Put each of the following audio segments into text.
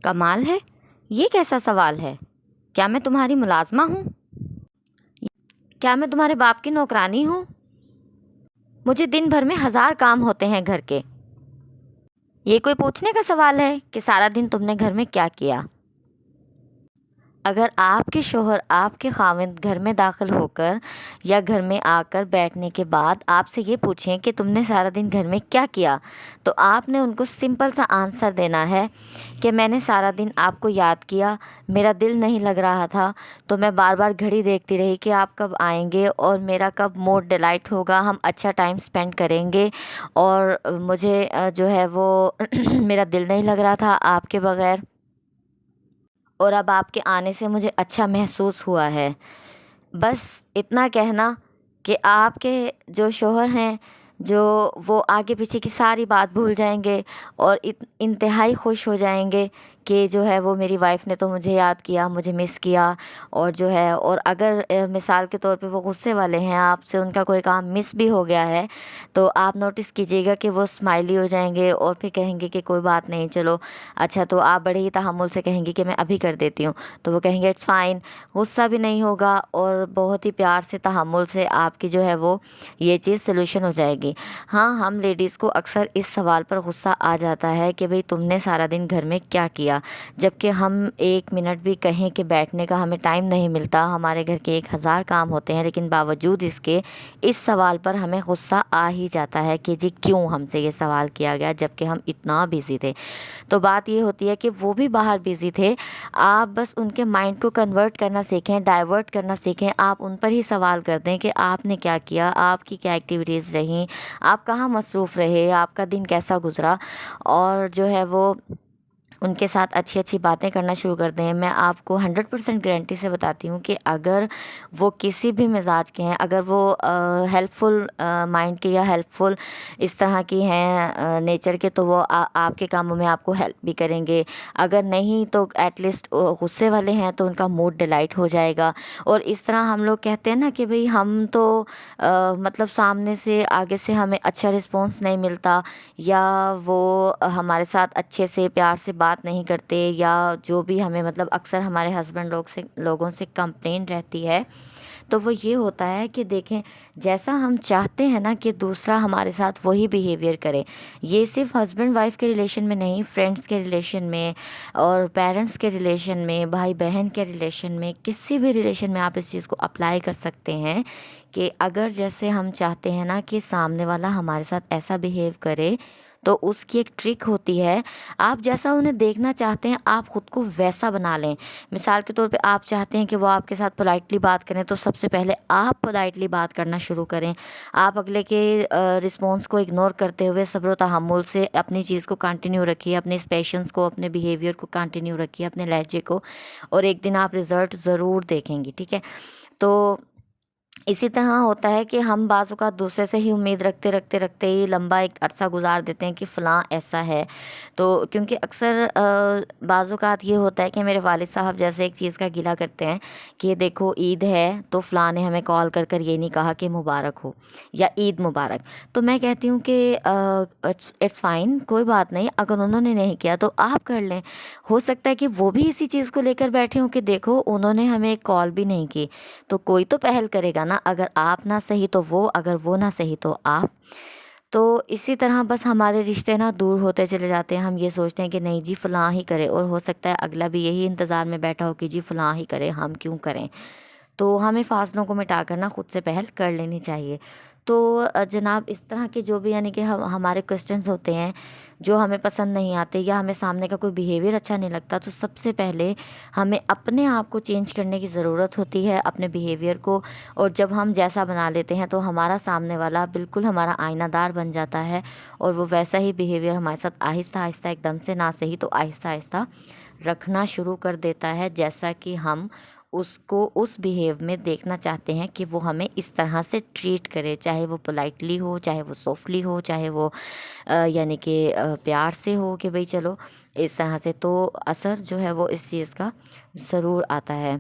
کمال ہے، یہ کیسا سوال ہے؟ کیا میں تمہاری ملازمہ ہوں؟ کیا میں تمہارے باپ کی نوکرانی ہوں؟ مجھے دن بھر میں 1000 کام ہوتے ہیں گھر کے۔ یہ کوئی پوچھنے کا سوال ہے کہ سارا دن تم نے گھر میں کیا کیا؟ اگر آپ کے شوہر آپ کے خاوند گھر میں داخل ہو کر یا گھر میں آ کر بیٹھنے کے بعد آپ سے یہ پوچھیں کہ تم نے سارا دن گھر میں کیا کیا، تو آپ نے ان کو سمپل سا آنسر دینا ہے کہ میں نے سارا دن آپ کو یاد کیا، میرا دل نہیں لگ رہا تھا، تو میں بار بار گھڑی دیکھتی رہی کہ آپ کب آئیں گے اور میرا کب موڈ ڈیلائٹ ہوگا، ہم اچھا ٹائم سپینڈ کریں گے، اور مجھے جو ہے وہ میرا دل نہیں لگ رہا تھا آپ کے بغیر، اور اب آپ کے آنے سے مجھے اچھا محسوس ہوا ہے۔ بس اتنا کہنا کہ آپ کے جو شوہر ہیں وہ آگے پیچھے کی ساری بات بھول جائیں گے اور انتہائی خوش ہو جائیں گے کہ جو ہے وہ میری وائف نے تو مجھے یاد کیا، مجھے مس کیا، اور جو ہے، اور اگر مثال کے طور پہ وہ غصے والے ہیں، آپ سے ان کا کوئی کام مس بھی ہو گیا ہے، تو آپ نوٹس کیجیے گا کہ وہ اسمائلی ہو جائیں گے اور پھر کہیں گے کہ کوئی بات نہیں، چلو اچھا، تو آپ بڑے ہی تحمل سے کہیں گے کہ میں ابھی کر دیتی ہوں، تو وہ کہیں گے اٹس فائن، غصہ بھی نہیں ہوگا اور بہت ہی پیار سے تحمل سے آپ کی جو ہے وہ یہ چیز سلوشن ہو جائے گی۔ ہاں، ہم لیڈیز کو اکثر اس سوال پر غصہ آ جاتا ہے کہ بھئی تم نے سارا دن گھر میں کیا کیا، جبکہ ہم 1 منٹ بھی کہیں کہ بیٹھنے کا ہمیں ٹائم نہیں ملتا، ہمارے گھر کے 1000 کام ہوتے ہیں، لیکن باوجود اس کے اس سوال پر ہمیں غصہ آ ہی جاتا ہے کہ جی کیوں ہم سے یہ سوال کیا گیا جبکہ ہم اتنا بزی تھے۔ تو بات یہ ہوتی ہے کہ وہ بھی باہر بزی تھے، آپ بس ان کے مائنڈ کو کنورٹ کرنا سیکھیں، ڈائیورٹ کرنا سیکھیں، آپ ان پر ہی سوال کر دیں کہ آپ نے کیا کیا، آپ کی کیا ایکٹیویٹیز رہیں، آپ کہاں مصروف رہے، آپ کا دن کیسا گزرا، اور جو ہے وہ ان کے ساتھ اچھی اچھی باتیں کرنا شروع کر دیں۔ میں آپ کو 100% گارنٹی سے بتاتی ہوں کہ اگر وہ کسی بھی مزاج کے ہیں، اگر وہ ہیلپ فل مائنڈ کے یا ہیلپ فل اس طرح کی ہیں نیچر کے، تو وہ آپ کے کاموں میں آپ کو ہیلپ بھی کریں گے، اگر نہیں تو ایٹ لیسٹ غصے والے ہیں تو ان کا موڈ ڈیلائٹ ہو جائے گا۔ اور اس طرح ہم لوگ کہتے ہیں نا کہ بھئی ہم تو مطلب سامنے سے آگے سے ہمیں اچھا رسپانس نہیں ملتا، یا وہ ہمارے ساتھ اچھے سے پیار سے بات نہیں کرتے، یا جو بھی ہمیں مطلب اکثر ہمارے ہسبینڈ لوگوں سے کمپلین رہتی ہے، تو وہ یہ ہوتا ہے کہ دیکھیں جیسا ہم چاہتے ہیں نا کہ دوسرا ہمارے ساتھ وہی بیہیویئر کرے، یہ صرف ہسبینڈ وائف کے ریلیشن میں نہیں، فرینڈس کے ریلیشن میں اور پیرنٹس کے ریلیشن میں، بھائی بہن کے ریلیشن میں، کسی بھی ریلیشن میں آپ اس چیز کو اپلائی کر سکتے ہیں کہ اگر جیسے ہم چاہتے ہیں نا کہ سامنے والا ہمارے ساتھ ایسا بیہیو کرے، تو اس کی ایک ٹرک ہوتی ہے، آپ جیسا انہیں دیکھنا چاہتے ہیں آپ خود کو ویسا بنا لیں۔ مثال کے طور پہ آپ چاہتے ہیں کہ وہ آپ کے ساتھ پولائٹلی بات کریں، تو سب سے پہلے آپ پولائٹلی بات کرنا شروع کریں، آپ اگلے کے رسپانس کو اگنور کرتے ہوئے صبر و تحمل سے اپنی چیز کو کنٹینیو رکھیے، اپنے پیشنس کو، اپنے بیہیویئر کو کنٹینیو رکھیے، اپنے لہجے کو، اور ایک دن آپ رزلٹ ضرور دیکھیں گی، ٹھیک ہے؟ تو اسی طرح ہوتا ہے کہ ہم بعض اوقات دوسرے سے ہی امید رکھتے ہی لمبا ایک عرصہ گزار دیتے ہیں کہ فلاں ایسا ہے، تو کیونکہ اکثر بعض اوقات یہ ہوتا ہے کہ میرے والد صاحب جیسے ایک چیز کا گلہ کرتے ہیں کہ دیکھو عید ہے تو فلاں نے ہمیں کال کر کر یہ نہیں کہا کہ مبارک ہو یا عید مبارک، تو میں کہتی ہوں کہ اٹس فائن، کوئی بات نہیں، اگر انہوں نے نہیں کیا تو آپ کر لیں، ہو سکتا ہے کہ وہ بھی اسی چیز کو لے کر بیٹھے ہوں کہ دیکھو انہوں نے ہمیں کال بھی نہیں کی، تو کوئی تو پہل کرے گا نا، اگر آپ نہ صحیح تو وہ، اگر وہ نہ صحیح تو آپ۔ تو اسی طرح بس ہمارے رشتے نا دور ہوتے چلے جاتے ہیں، ہم یہ سوچتے ہیں کہ نہیں جی فلاں ہی کرے، اور ہو سکتا ہے اگلا بھی یہی انتظار میں بیٹھا ہو کہ جی فلاں ہی کرے، ہم کیوں کریں۔ تو ہمیں فاصلوں کو مٹا کر نا خود سے پہل کر لینی چاہیے۔ تو جناب اس طرح کے جو بھی یعنی کہ ہمارے کوسچنز ہوتے ہیں جو ہمیں پسند نہیں آتے، یا ہمیں سامنے کا کوئی بیہیویئر اچھا نہیں لگتا، تو سب سے پہلے ہمیں اپنے آپ کو چینج کرنے کی ضرورت ہوتی ہے، اپنے بیہیویئر کو، اور جب ہم جیسا بنا لیتے ہیں تو ہمارا سامنے والا بالکل ہمارا آئینہ دار بن جاتا ہے، اور وہ ویسا ہی بیہیویئر ہمارے ساتھ آہستہ آہستہ ایک دم سے نہ صحیح تو آہستہ آہستہ رکھنا شروع کر دیتا ہے، جیسا کہ ہم اس کو اس بیہیو میں دیکھنا چاہتے ہیں کہ وہ ہمیں اس طرح سے ٹریٹ کرے، چاہے وہ پولائٹلی ہو، چاہے وہ سافٹلی ہو، چاہے وہ یعنی کہ پیار سے ہو کہ بھئی چلو اس طرح سے، تو اثر جو ہے وہ اس چیز کا ضرور آتا ہے۔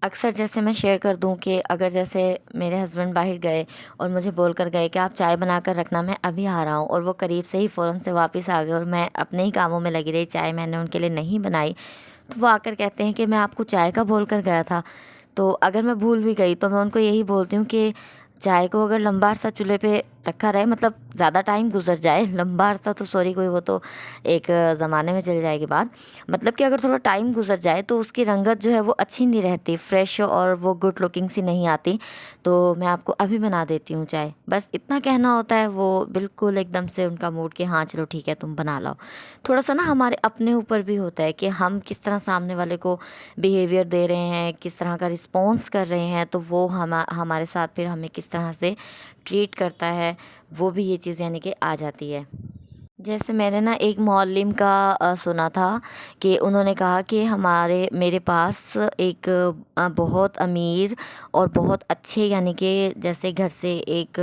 اکثر جیسے میں شیئر کر دوں کہ اگر جیسے میرے ہسبینڈ باہر گئے اور مجھے بول کر گئے کہ آپ چائے بنا کر رکھنا، میں ابھی آ رہا ہوں، اور وہ قریب سے ہی فوراً سے واپس آ گئے اور میں اپنے ہی کاموں میں لگی رہی، چائے میں نے ان کے لیے نہیں بنائی، تو وہ آ کر کہتے ہیں کہ میں آپ کو چائے کا بول کر گیا تھا۔ تو اگر میں بھول بھی گئی تو میں ان کو یہی بولتی ہوں کہ چائے کو اگر لمبا عرصہ چولہے پہ رکھا رہے، مطلب زیادہ ٹائم گزر جائے، لمبا عرصہ تو سوری کوئی، وہ تو ایک زمانے میں چل جائے گی بات، مطلب کہ اگر تھوڑا ٹائم گزر جائے تو اس کی رنگت جو ہے وہ اچھی نہیں رہتی، فریش اور وہ گڈ لکنگ سی نہیں آتی، تو میں آپ کو ابھی بنا دیتی ہوں چائے، بس اتنا کہنا ہوتا ہے۔ وہ بالکل ایک دم سے ان کا موڈ کہ ہاں چلو ٹھیک ہے تم بنا لاؤ۔ تھوڑا سا نا ہمارے اپنے اوپر بھی ہوتا ہے کہ ہم کس طرح سامنے والے کو بیہیویئر دے رہے ہیں، کس طرح کا رسپانس کر رہے ہیں، تو وہ ہمارے ساتھ پھر ہمیں کس طرح سے ٹریٹ کرتا ہے، وہ بھی یہ چیز یعنی کہ آ جاتی ہے۔ جیسے میں نے نا ایک معلم کا سنا تھا کہ انہوں نے کہا کہ میرے پاس ایک بہت امیر اور بہت اچھے یعنی کہ جیسے گھر سے ایک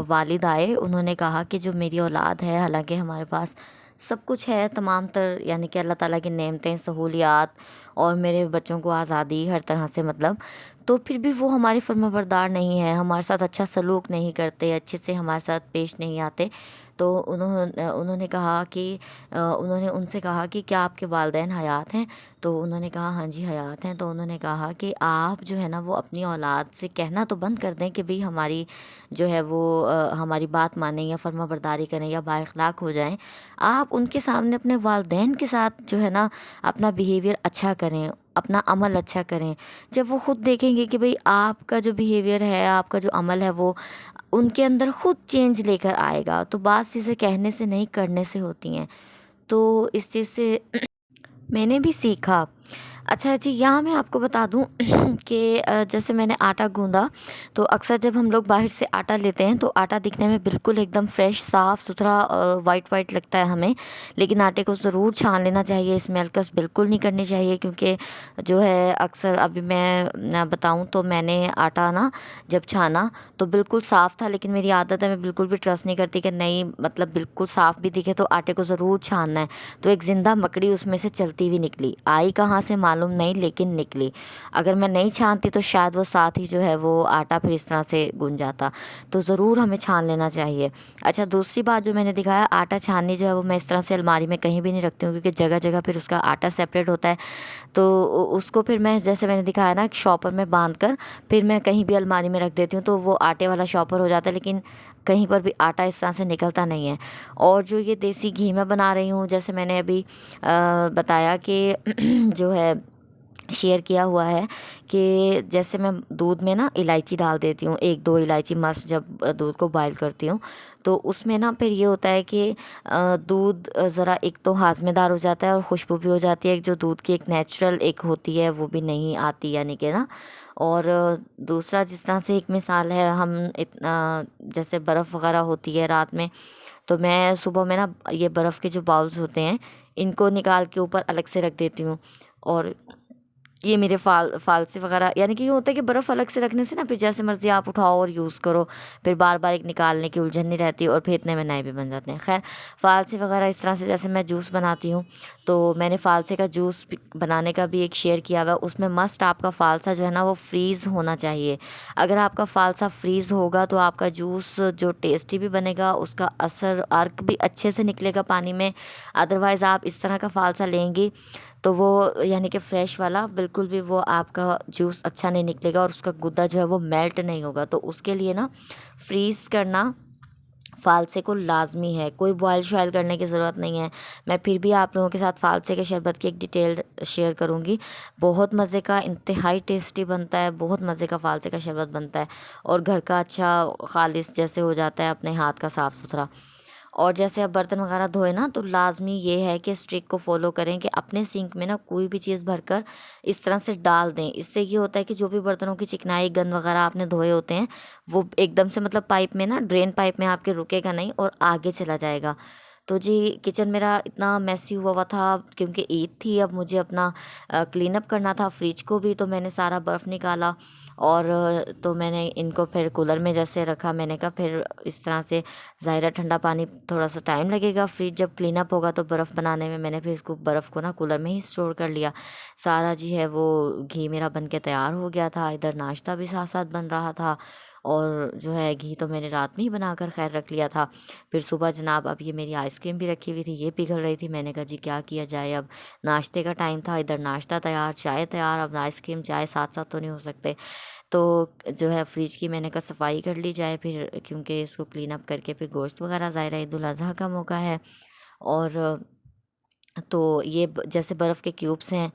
والد آئے، انہوں نے کہا کہ جو میری اولاد ہے، حالانکہ ہمارے پاس سب کچھ ہے، تمام تر یعنی کہ اللہ تعالیٰ کی نعمتیں، سہولیات، اور میرے بچوں کو آزادی ہر طرح سے، مطلب تو پھر بھی وہ ہماری فرما بردار نہیں ہے، ہمارے ساتھ اچھا سلوک نہیں کرتے، اچھے سے ہمارے ساتھ پیش نہیں آتے۔ تو انہوں نے کہا کہ انہوں نے ان سے کہا کہ کیا آپ کے والدین حیات ہیں؟ تو انہوں نے کہا ہاں جی حیات ہیں۔ تو انہوں نے کہا کہ آپ جو ہے نا وہ اپنی اولاد سے کہنا تو بند کر دیں کہ بھئی ہماری جو ہے وہ ہماری بات مانیں یا فرما برداری کریں یا با اخلاق ہو جائیں، آپ ان کے سامنے اپنے والدین کے ساتھ جو ہے نا اپنا بیہیویئر اچھا کریں، اپنا عمل اچھا کریں۔ جب وہ خود دیکھیں گے کہ بھئی آپ کا جو بیہیویئر ہے، آپ کا جو عمل ہے، وہ ان کے اندر خود چینج لے کر آئے گا، تو بعض چیزیں کہنے سے نہیں کرنے سے ہوتی ہیں۔ تو اس چیز سے میں نے بھی سیکھا۔ اچھا جی، یہاں میں آپ کو بتا دوں کہ جیسے میں نے آٹا گوندا، تو اکثر جب ہم لوگ باہر سے آٹا لیتے ہیں تو آٹا دکھنے میں بالکل ایک دم فریش، صاف ستھرا، وائٹ وائٹ لگتا ہے ہمیں، لیکن آٹے کو ضرور چھان لینا چاہیے، اس میں الکس بالکل نہیں کرنی چاہیے، کیونکہ جو ہے اکثر ابھی میں بتاؤں تو میں نے آٹا نا جب چھانا تو بالکل صاف تھا، لیکن میری عادت ہے میں بالکل بھی ٹرسٹ نہیں کرتی کہ نہیں مطلب بالکل صاف بھی دکھے تو آٹے کو ضرور چھاننا ہے، تو ایک زندہ مکڑی اس میں سے چلتی ہوئی نکلی، آئی کہاں سے معلوم نہیں لیکن نکلی۔ اگر میں نہیں چھانتی تو شاید وہ ساتھ ہی جو ہے وہ آٹا پھر اس طرح سے گن جاتا، تو ضرور ہمیں چھان لینا چاہیے۔ اچھا، دوسری بات جو میں نے دکھایا، آٹا چھاننی جو ہے وہ میں اس طرح سے الماری میں کہیں بھی نہیں رکھتی ہوں، کیونکہ جگہ جگہ پھر اس کا آٹا سیپریٹ ہوتا ہے، تو اس کو پھر میں جیسے میں نے دکھایا نا ایک شاپر میں باندھ کر پھر میں کہیں بھی الماری میں رکھ دیتی ہوں، تو وہ آٹے والا شاپر ہو جاتا ہے، لیکن کہیں پر بھی آٹا اس طرح سے نکلتا نہیں ہے۔ اور جو یہ دیسی گھی میں بنا رہی ہوں، جیسے میں نے ابھی بتایا کہ جو ہے شیئر کیا ہوا ہے کہ جیسے میں دودھ میں نا الائچی ڈال دیتی ہوں، ایک دو الائچی مست، جب دودھ کو بوائل کرتی ہوں تو اس میں نا پھر یہ ہوتا ہے کہ دودھ ذرا ایک تو ہاضمے دار ہو جاتا ہے اور خوشبو بھی ہو جاتی ہے، ایک جو دودھ کی ایک نیچرل ایک ہوتی ہے وہ بھی نہیں آتی یعنی کہ نا۔ اور دوسرا جس طرح سے ایک مثال ہے، ہم اتنا جیسے برف وغیرہ ہوتی ہے رات میں، تو میں صبح میں نا یہ برف کے جو باؤلز ہوتے ہیں ان کو نکال کے اوپر الگ سے رکھ دیتی ہوں، اور یہ میرے فالسے وغیرہ یعنی کہ یہ ہوتا ہے کہ برف الگ سے رکھنے سے نا پھر جیسے مرضی آپ اٹھاؤ اور یوز کرو، پھر بار بار ایک نکالنے کی الجھن نہیں رہتی، اور پھر اتنے میں نئے بھی بن جاتے ہیں۔ خیر، فالسے وغیرہ اس طرح سے جیسے میں جوس بناتی ہوں، تو میں نے فالسے کا جوس بنانے کا بھی ایک شیئر کیا ہوا، اس میں مسٹ آپ کا فالسا جو ہے نا وہ فریز ہونا چاہیے۔ اگر آپ کا فالسا فریز ہوگا تو آپ کا جوس جو ٹیسٹی بھی بنے گا، اس کا اثر ارک بھی اچھے سے نکلے گا پانی میں۔ ادروائز آپ اس طرح کا فالسا لیں گی تو وہ یعنی کہ فریش والا بالکل بھی وہ آپ کا جوس اچھا نہیں نکلے گا، اور اس کا گدا جو ہے وہ میلٹ نہیں ہوگا، تو اس کے لیے نا فریز کرنا فالسے کو لازمی ہے، کوئی بوائل شوائل کرنے کی ضرورت نہیں ہے۔ میں پھر بھی آپ لوگوں کے ساتھ فالسے کے شربت کی ایک ڈیٹیل شیئر کروں گی، بہت مزے کا، انتہائی ٹیسٹی بنتا ہے، بہت مزے کا فالسے کا شربت بنتا ہے، اور گھر کا اچھا خالص جیسے ہو جاتا ہے، اپنے ہاتھ کا صاف ستھرا۔ اور جیسے اب برتن وغیرہ دھوئے نا تو لازمی یہ ہے کہ اسٹرک کو فالو کریں کہ اپنے سنک میں نا کوئی بھی چیز بھر کر اس طرح سے ڈال دیں، اس سے یہ ہوتا ہے کہ جو بھی برتنوں کی چکنائی گند وغیرہ آپ نے دھوئے ہوتے ہیں وہ ایک دم سے مطلب پائپ میں نا ڈرین پائپ میں آپ کے رکے گا نہیں اور آگے چلا جائے گا۔ تو جی، کچن میرا اتنا میسی ہوا تھا کیونکہ عید تھی، اب مجھے اپنا کلین اپ کرنا تھا، فریج کو بھی، تو میں نے سارا برف نکالا اور تو میں نے ان کو پھر کولر میں جیسے رکھا، میں نے کہا پھر اس طرح سے ظاہر ہے ٹھنڈا پانی تھوڑا سا ٹائم لگے گا، فریج جب کلین اپ ہوگا تو برف بنانے میں نے پھر اس کو برف کو نا کولر میں ہی اسٹور کر لیا۔ سارا ہے وہ گھی میرا بن کے تیار ہو گیا تھا، ادھر ناشتہ بھی ساتھ ساتھ بن رہا تھا، اور ہے گھی تو میں نے رات میں ہی بنا کر خیر رکھ لیا تھا۔ پھر صبح جناب اب یہ میری آئس کریم بھی رکھی ہوئی تھی، یہ پگھل رہی تھی، میں نے کہا جی کیا کیا جائے، اب ناشتے کا ٹائم تھا، ادھر ناشتہ تیار، چائے تیار، اب آئس کریم چائے ساتھ ساتھ تو نہیں ہو سکتے، تو فریج کی میں نے کہا صفائی کر لی جائے پھر، کیونکہ اس کو کلین اپ کر کے پھر گوشت وغیرہ ظاہر ہے عید الاضحیٰ کا موقع ہے۔ اور تو یہ جیسے برف کے کیوبس ہیں